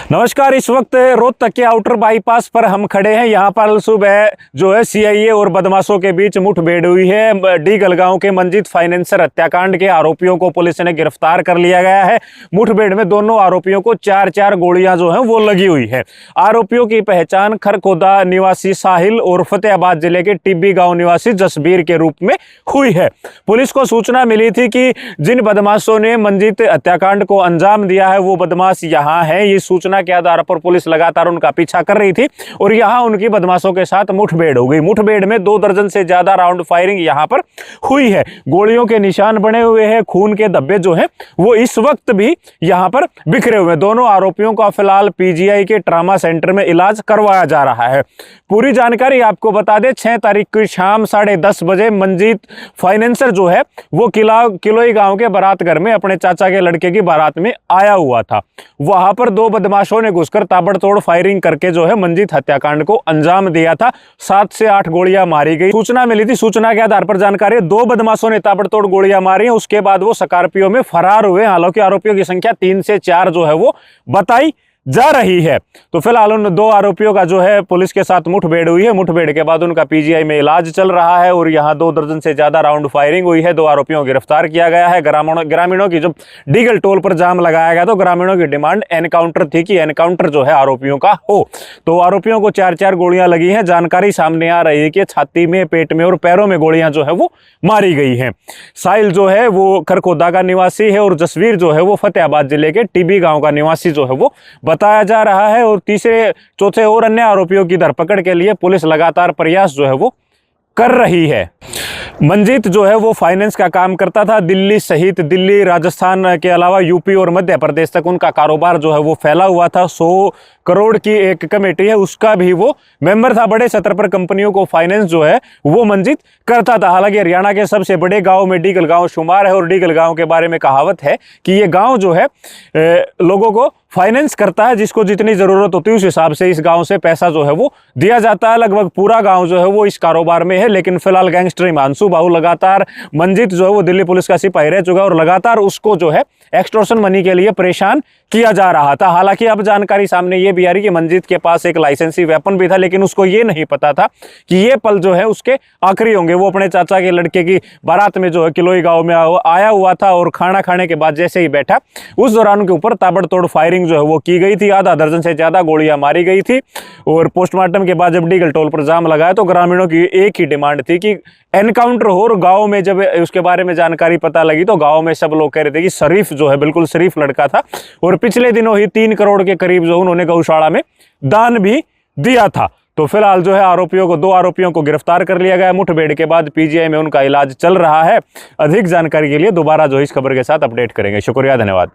नमस्कार। इस वक्त रोहतक के आउटर बाईपास पर हम खड़े हैं। यहाँ पर सुबह जो है सीआईए और बदमाशों के बीच मुठभेड़ हुई है। डीगल गांव के मंजीत फाइनेंसर हत्याकांड के आरोपियों को पुलिस ने गिरफ्तार कर लिया गया है। मुठभेड़ में दोनों आरोपियों को 4-4 गोलियां जो है वो लगी हुई है। आरोपियों की पहचान खरखोदा निवासी साहिल और फतेहाबाद जिले के टिब्बी गाँव निवासी जसबीर के रूप में हुई है। पुलिस को सूचना मिली थी कि जिन बदमाशों ने मंजीत हत्याकांड को अंजाम दिया है वो बदमाश यहाँ है। ये सूचना के आधार पर पुलिस लगातार उनका पीछा कर रही थी और यहां उनकी बदमाशों के साथ मुठभेड़ हो गई। मुठभेड़ में 2 दर्जन से ज्यादा राउंड फायरिंग यहां पर हुई है। गोलियों के निशान बने हुए हैं। खून के धब्बे जो हैं वो इस वक्त भी यहां पर बिखरे हुए हैं। दोनों आरोपियों का फिलहाल पीजीआई के ट्रामा सेंटर में इलाज करवाया जा रहा है। पूरी जानकारी आपको बता दें, 6 तारीख की शाम 10:30 बजे मंजीत फाइनेंसर जो है वो किलोई गांव के बारात घर में अपने चाचा के लड़के की बारात में आया हुआ था। वहां पर 2 बदमाशों ने घुसकर ताबड़तोड़ फायरिंग करके जो है मंजीत हत्याकांड को अंजाम दिया था। 7 से 8 गोलियां मारी गई। सूचना मिली थी, सूचना के आधार पर जानकारी 2 बदमाशों ने ताबड़तोड़ गोलियां मारी। उसके बाद वो स्कॉर्पियो में फरार हुए। हालांकि आरोपियों की संख्या 3 से 4 जो है वो बताई जा रही है। तो फिलहाल उन 2 आरोपियों का जो है पुलिस के साथ मुठभेड़ हुई है। मुठभेड़ के बाद उनका पीजीआई में इलाज चल रहा है और यहां 2 दर्जन से ज्यादा राउंड फायरिंग हुई है। 2 आरोपियों को गिरफ्तार किया गया है। ग्रामीणों की जब डीगल टोल पर जाम लगाया गया तो ग्रामीणों की डिमांड एनकाउंटर थी कि एनकाउंटर जो है आरोपियों का हो। तो आरोपियों को 4-4 गोलियां लगी हैं। जानकारी सामने आ रही है कि छाती में, पेट में और पैरों में गोलियां जो है वो मारी गई हैं। साहिल जो है वो खरखोदा का निवासी है और जसवीर जो है वो फतेहाबाद जिले के टिब्बी गांव का निवासी जो है वो बताया जा रहा है। और तीसरे चौथे और अन्य आरोपियों की धरपकड़ के लिए पुलिस लगातार प्रयास जो है वो कर रही है। मंजीत जो है वो फाइनेंस का काम करता था। दिल्ली सहित दिल्ली, राजस्थान के अलावा यूपी और मध्य प्रदेश तक उनका कारोबार जो है वो फैला हुआ था। 100 करोड़ की एक कमेटी है, उसका भी वो मेंबर था। बड़े स्तर पर कंपनियों को फाइनेंस जो है वो मंजीत करता था। हालांकि हरियाणा के सबसे बड़े गांव में डीगल गांव शुमार है और डीगल गांव के बारे में कहावत है कि ये गांव जो है लोगों को फाइनेंस करता है। जिसको जितनी जरूरत होती है उस हिसाब से इस गांव से पैसा जो है वो दिया जाता है। लगभग पूरा गांव जो है वो इस कारोबार में है। लेकिन फिलहाल गैंगस्टर हिमांशु बाहू लगातार, मंजीत जो है वो दिल्ली पुलिस का सिपाही रह चुका है और लगातार उसको जो है एक्सटॉर्शन मनी के लिए परेशान किया जा रहा था। हालांकि अब जानकारी सामने ये भी आ रही कि मंजीत के पास एक लाइसेंसी वेपन भी था, लेकिन उसको ये नहीं पता था कि ये पल जो है उसके आखिरी होंगे। वो अपने चाचा के लड़के की बारात में जो है किलोई गांव में आया हुआ था और खाना खाने के बाद जैसे ही बैठा उस दौरान उनके ऊपर ताबड़तोड़ फायरिंग जो है वो की गई थी। आधा दर्जन से ज्यादा गोलियां मारी गई थी। और पोस्टमार्टम के बाद जब डीगल टोल पर जाम लगाया तो ग्रामीणों की एक ही डिमांड थी कि एनकाउंटर हो। और गांव में जब उसके बारे में जानकारी पता लगी तो गांव में सब लोग कह रहे थे कि शरीफ जो है बिल्कुल शरीफ लड़का था और पिछले दिनों ही 3 करोड़ के करीब जो उन्होंने गौशाला में दान भी दिया था। तो फिलहाल जो है 2 आरोपियों को गिरफ्तार कर लिया गया। मुठभेड़ के बाद पीजीआई में उनका इलाज चल रहा है। अधिक जानकारी के लिए दोबारा जो इस खबर के साथ अपडेट करेंगे। शुक्रिया, धन्यवाद।